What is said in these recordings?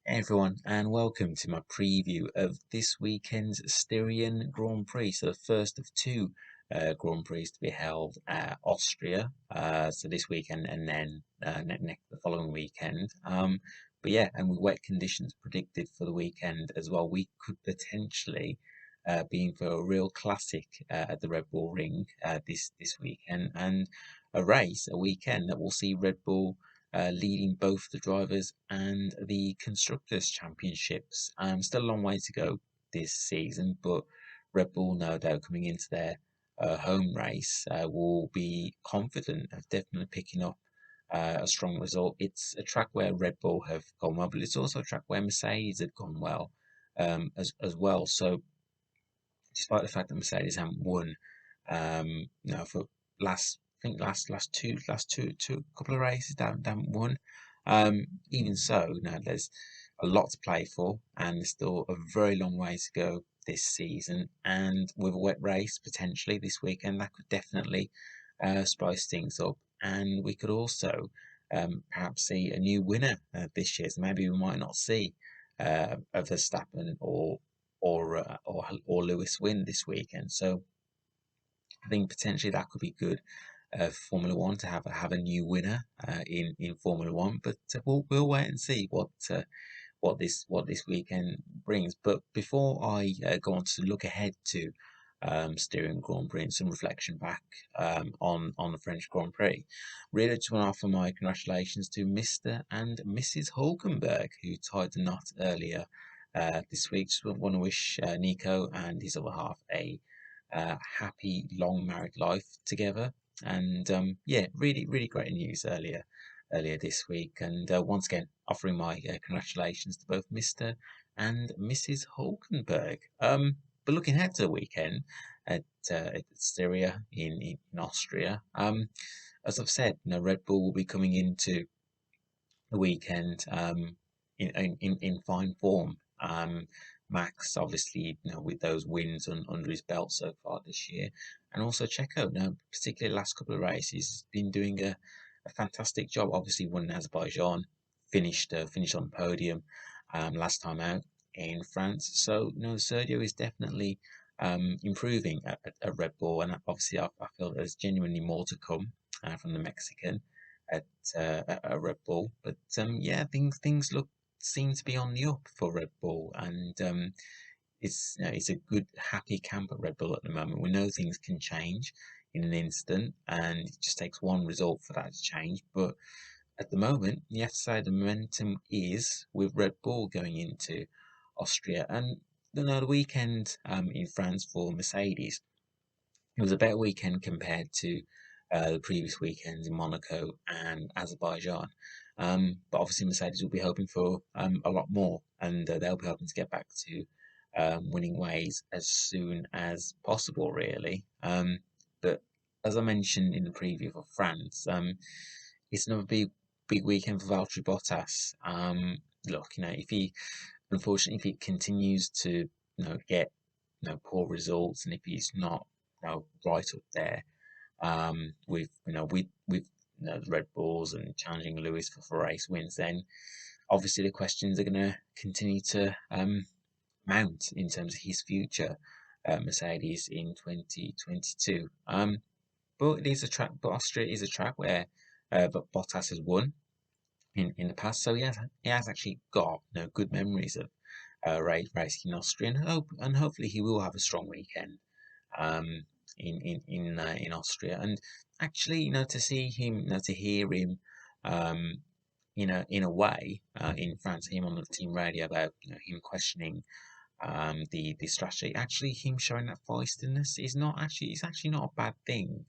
Hey everyone, and welcome to my preview of this weekend's Styrian Grand Prix. So the first of two Grand Prix to be held at Austria. So this weekend and then the following weekend. But yeah, and with wet conditions predicted for the weekend as well, we could potentially be in for a real classic at the Red Bull Ring this weekend, and a weekend that will see Red Bull leading both the drivers and the constructors championships. Still a long way to go this season, but Red Bull, no doubt, coming into their home race, will be confident of definitely picking up a strong result. It's a track where Red Bull have gone well, but it's also a track where Mercedes have gone well as well. So, despite the fact that Mercedes haven't won, for I think last two couple of races they haven't won. Even so, there's a lot to play for, and there's still a very long way to go this season. And with a wet race potentially this weekend, that could definitely spice things up. And we could also perhaps see a new winner this year. So maybe we might not see a Verstappen or Lewis win this weekend. So I think potentially that could be good for Formula One to have a new winner in Formula One. But we'll wait and see what this weekend brings. But before I go on to look ahead to Styrian Grand Prix and some reflection back on the French Grand Prix, really just want to offer my congratulations to Mr. and Mrs. Hulkenberg, who tied the knot earlier this week. Just want to wish Nico and his other half a happy long married life together. And yeah, really great news earlier this week. And once again, offering my congratulations to both Mr. and Mrs. Hulkenberg. But looking ahead to the weekend at Styria in Austria, as I've said, Red Bull will be coming into the weekend in fine form. Max, obviously, with those wins under his belt so far this year, and also Checo, particularly the last couple of races, has been doing a fantastic job. Obviously, won in Azerbaijan, finished on the podium last time out in France. So, Sergio is definitely improving at Red Bull, and obviously, I feel there's genuinely more to come from the Mexican at Red Bull. But yeah, things seem to be on the up for Red Bull, and it's a good, happy camp at Red Bull at the moment. We know things can change in an instant, and it just takes one result for that to change. But at the moment, you have to say the momentum is with Red Bull going into Austria, and the weekend in France for Mercedes, it was a better weekend compared to the previous weekends in Monaco and Azerbaijan. But obviously, Mercedes will be hoping for a lot more, and they'll be hoping to get back to winning ways as soon as possible, really. But as I mentioned in the preview for France, it's another big weekend for Valtteri Bottas. Look, unfortunately, if he continues to get poor results, and if he's not right up there with the Red Bulls and challenging Lewis for race wins, then obviously the questions are going to continue to mount in terms of his future Mercedes in 2022. But it is a track, but Austria is a track where Bottas has won in the past, so he has actually got good memories of racing in Austria, and hopefully he will have a strong weekend um, in Austria. And actually, to see him, to hear him, um, in a way, in France, him on the team radio about him questioning the strategy. Actually, him showing that feistiness is not actually it's actually not a bad thing.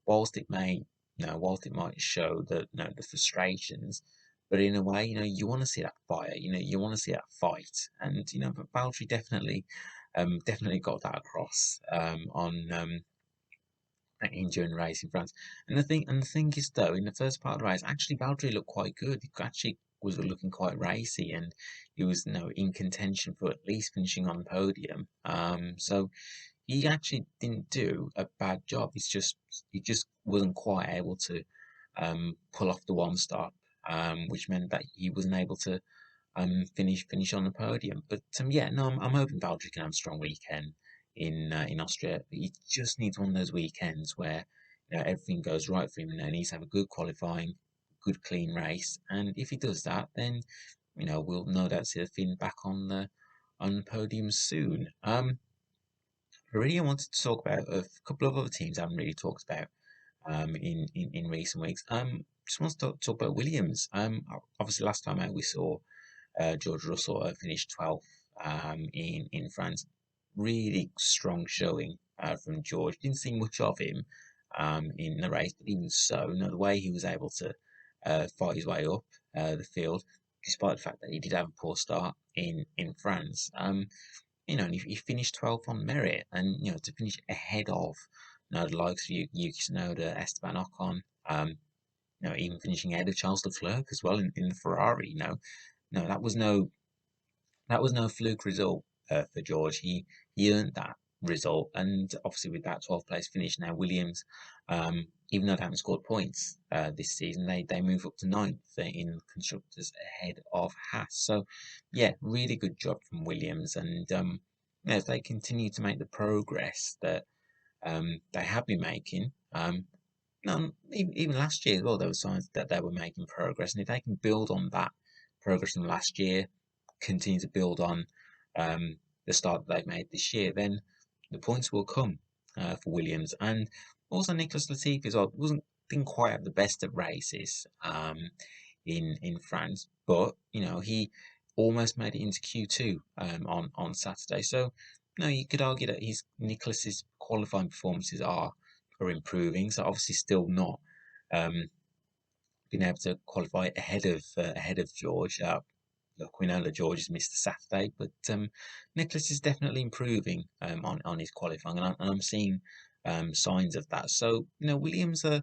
Whilst it may whilst it might show that the frustrations, but in a way, you want to see that fire. You want to see that fight, and but Valtteri definitely got that across on during the race in France. And the thing is, though, in the first part of the race, actually Valtteri looked quite good. He actually was looking quite racy, and he was in contention for at least finishing on the podium. So he actually didn't do a bad job. He just wasn't quite able to pull off the one stop, which meant that he wasn't able to finish on the podium. But yeah, no, I'm hoping Valtteri can have a strong weekend in Austria. He just needs one of those weekends where everything goes right for him. He needs to have a good qualifying, good clean race, and if he does that, then we'll no doubt see the Finn back on the podium soon. I really wanted to talk about a couple of other teams I haven't really talked about in recent weeks. Just want to talk about Williams. Obviously last time out we saw George Russell finished 12th in France. Really strong showing from George. Didn't see much of him in the race, but even so, the way he was able to fight his way up the field, despite the fact that he did have a poor start in France. And he finished 12th on merit, and to finish ahead of the likes of Yuki Tsunoda, Esteban Ocon, even finishing ahead of Charles Leclerc as well in the Ferrari. No, that was no fluke result for George. He earned that result, and obviously with that 12th place finish, now Williams, even though they haven't scored points this season, they move up to 9th in constructors ahead of Haas. So yeah, really good job from Williams, and if they continue to make the progress that they have been making. No, even last year as well, there were signs that they were making progress, and if they can build on that progress from last year, continue to build on the start that they've made this year, then the points will come for Williams. And also Nicholas Latifi as well didn't quite have the best of races in France, but he almost made it into Q2 on Saturday. So you could argue that Nicholas's qualifying performances are improving. So obviously still not been able to qualify ahead of George. Look, we know that George has missed the Saturday, but Nicholas is definitely improving on his qualifying, and I'm seeing signs of that. So Williams are,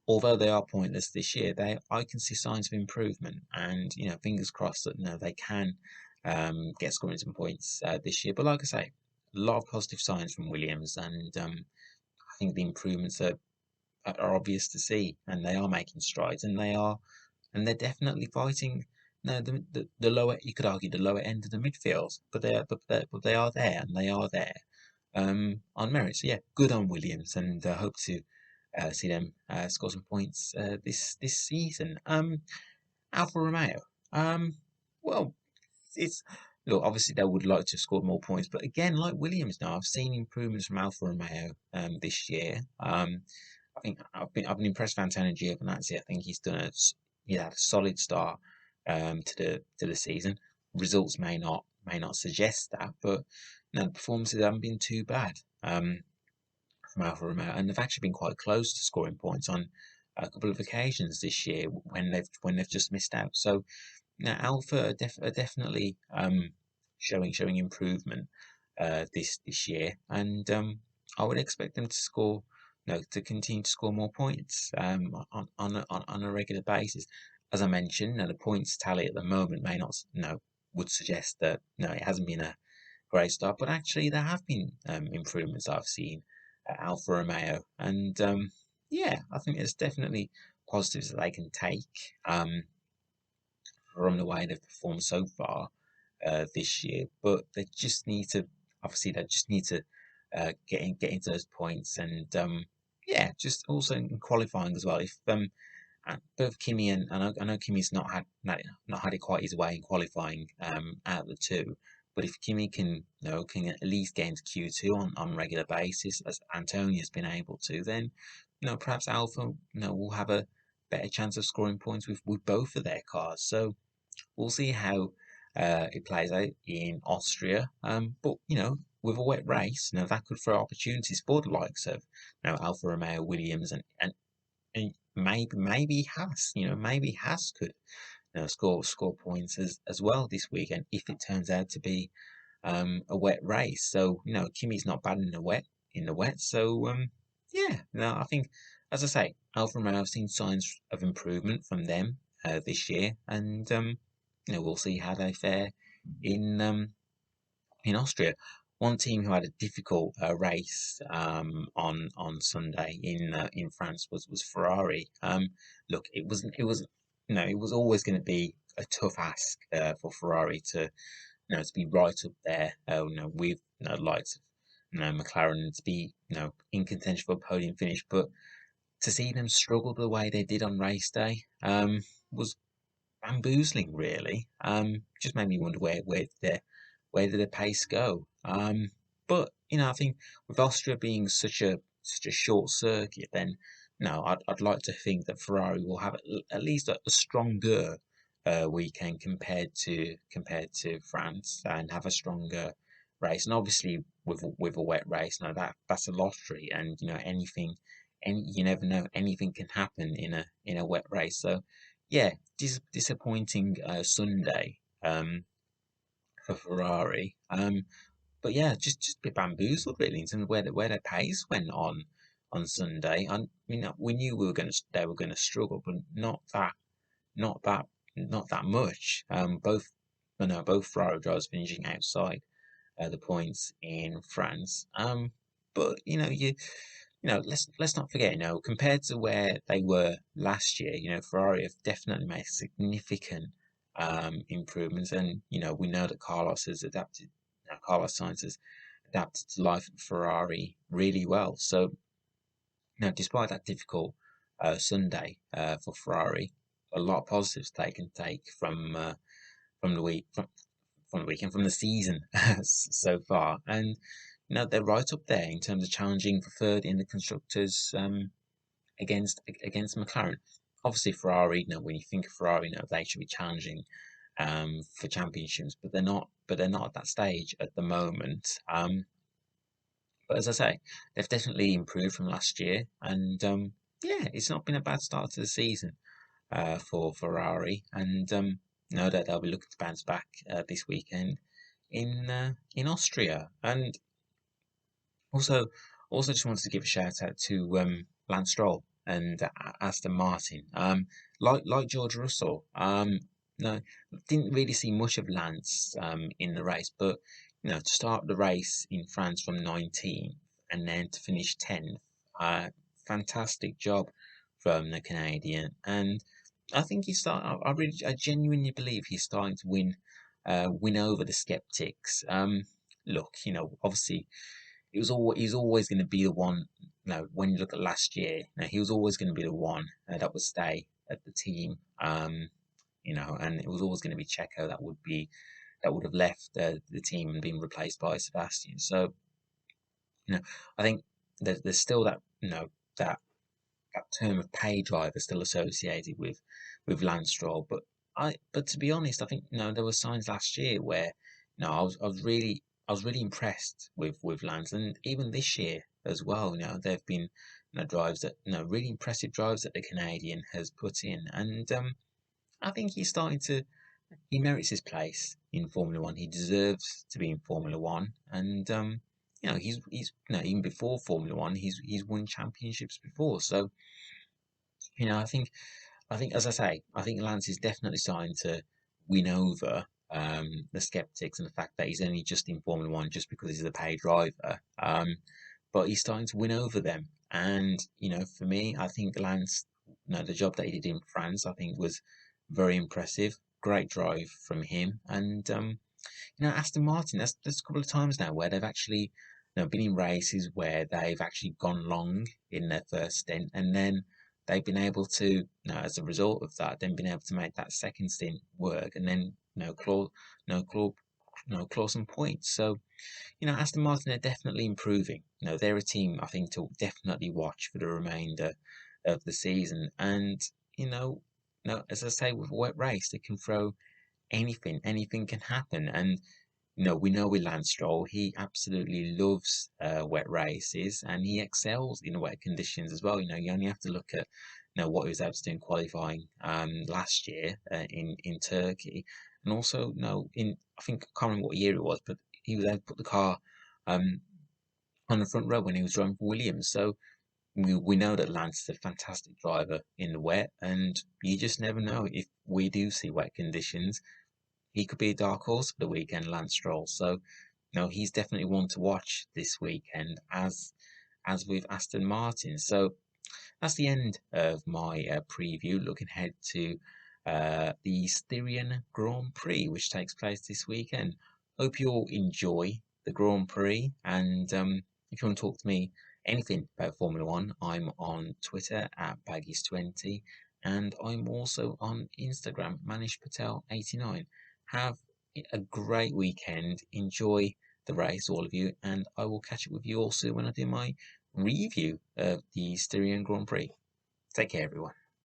although they are pointless this year, I can see signs of improvement, and fingers crossed that they can get scoring some points this year. But like I say, a lot of positive signs from Williams, and I think the improvements are obvious to see, and they are making strides, and they're definitely fighting. No, the lower, you could argue, the lower end of the midfield, but they are there, and they are there on merit. So yeah, good on Williams, and hope to see them score some points this season. Alfa Romeo. Well, it's look, obviously they would like to have scored more points, but again, like Williams, now I've seen improvements from Alfa Romeo this year. I think I've been impressed with Antonio Giovinazzi. I think he had a solid start to the season. Results may not suggest that, but the performances haven't been too bad from Alfa Romeo, and they've actually been quite close to scoring points on a couple of occasions this year when they've just missed out. So now Alpha are definitely showing improvement this year, and I would expect them to score, to continue to score more points on a regular basis. As I mentioned, the points tally at the moment may not, would suggest that it hasn't been a great start, but actually there have been improvements I've seen at Alfa Romeo, and yeah, I think there's definitely positives that they can take from the way they've performed so far this year, but they just need to get into those points, and yeah, just also in qualifying as well. If both Kimi and I know Kimi's not had it quite his way in qualifying out of the two, but if Kimi can can at least get into Q2 on regular basis, as Antonio's been able to, then perhaps Alpha will have a better chance of scoring points with both of their cars. So we'll see how it plays out in Austria. But with a wet race, that could throw opportunities for the likes of Alfa Romeo, Williams, and maybe Haas. Maybe Haas could score points as well this weekend if it turns out to be a wet race. So Kimi's not bad in the wet. So yeah, I think, as I say, Alfa Romeo have seen signs of improvement from them this year, and we'll see how they fare in Austria. One team who had a difficult race on Sunday in France was Ferrari. Look, it was always going to be a tough ask for Ferrari to to be right up there. With likes of McLaren to be in contention for a podium finish, but to see them struggle the way they did on race day was bamboozling, really. Just made me wonder where did the pace go? But I think with Austria being such a short circuit, then I'd like to think that Ferrari will have at least a stronger weekend compared to France and have a stronger race. And obviously with a wet race, that's a lottery, and you never know, anything can happen in a wet race. So yeah, disappointing Sunday for Ferrari. But yeah, just a bit bamboozled really in terms of where their pace went on Sunday. And we knew they were gonna struggle, but not that not that much. Both Ferrari drivers finishing outside the points in France. But let's not forget, compared to where they were last year, Ferrari have definitely made significant improvements, and we know that Carlos Sainz has adapted to life at Ferrari really well. So, despite that difficult Sunday for Ferrari, a lot of positives they can take from the week from the weekend, from the season so far. And they're right up there in terms of challenging for third in the constructors against McLaren. Obviously, Ferrari. When you think of Ferrari, they should be challenging for championships, but they're not. But they're not at that stage at the moment. But as I say, they've definitely improved from last year, and yeah, it's not been a bad start to the season for Ferrari, and know that they'll be looking to bounce back this weekend in Austria. And also, just wanted to give a shout out to Lance Stroll and Aston Martin. Like George Russell, no, didn't really see much of Lance in the race, but to start the race in France from 19th and then to finish 10th, fantastic job from the Canadian. And I think I genuinely believe he's starting to win over the skeptics. Look, obviously he's always going to be the one. When you look at last year, he was always going to be the one that would stay at the team. And it was always going to be Checo that would have left the team and been replaced by Sebastian. So, I think there's still that term of pay driver still associated with Lance Stroll. But to be honest, I think there were signs last year where I was really impressed with Lance, and even this year as well. There've been drives that really impressive drives that the Canadian has put in, and I think he merits his place in Formula One. He deserves to be in Formula One, and he's even before Formula One, he's won championships before. So I think, as I say, I think Lance is definitely starting to win over the skeptics and the fact that he's only just in Formula One just because he's a paid driver. But he's starting to win over them, and for me, I think Lance, the job that he did in France, I think was very impressive. Great drive from him, and Aston Martin. There's a couple of times now where they've actually been in races where they've actually gone long in their first stint, and then they've been able to, as a result of that, then been able to make that second stint work, and then claw some points. So Aston Martin are definitely improving. They're a team I think to definitely watch for the remainder of the season, and as I say, with a wet race, they can throw anything can happen. And we know with Lance Stroll, he absolutely loves wet races, and he excels in wet conditions as well. You only have to look at what he was able to do in qualifying last year in Turkey, and also in, I think, I can't remember what year it was, but he was able to put the car on the front row when he was driving for Williams. So we know that Lance is a fantastic driver in the wet, and you just never know. If we do see wet conditions, he could be a dark horse for the weekend, Lance Stroll. So, he's definitely one to watch this weekend, as with Aston Martin. So that's the end of my preview. Looking ahead to the Styrian Grand Prix, which takes place this weekend. Hope you all enjoy the Grand Prix, and if you want to talk to me anything about Formula One, I'm on Twitter at Baggies20, and I'm also on Instagram, Manish Patel89. Have a great weekend. Enjoy the race, all of you, and I will catch up with you all soon when I do my review of the Styrian Grand Prix. Take care, everyone.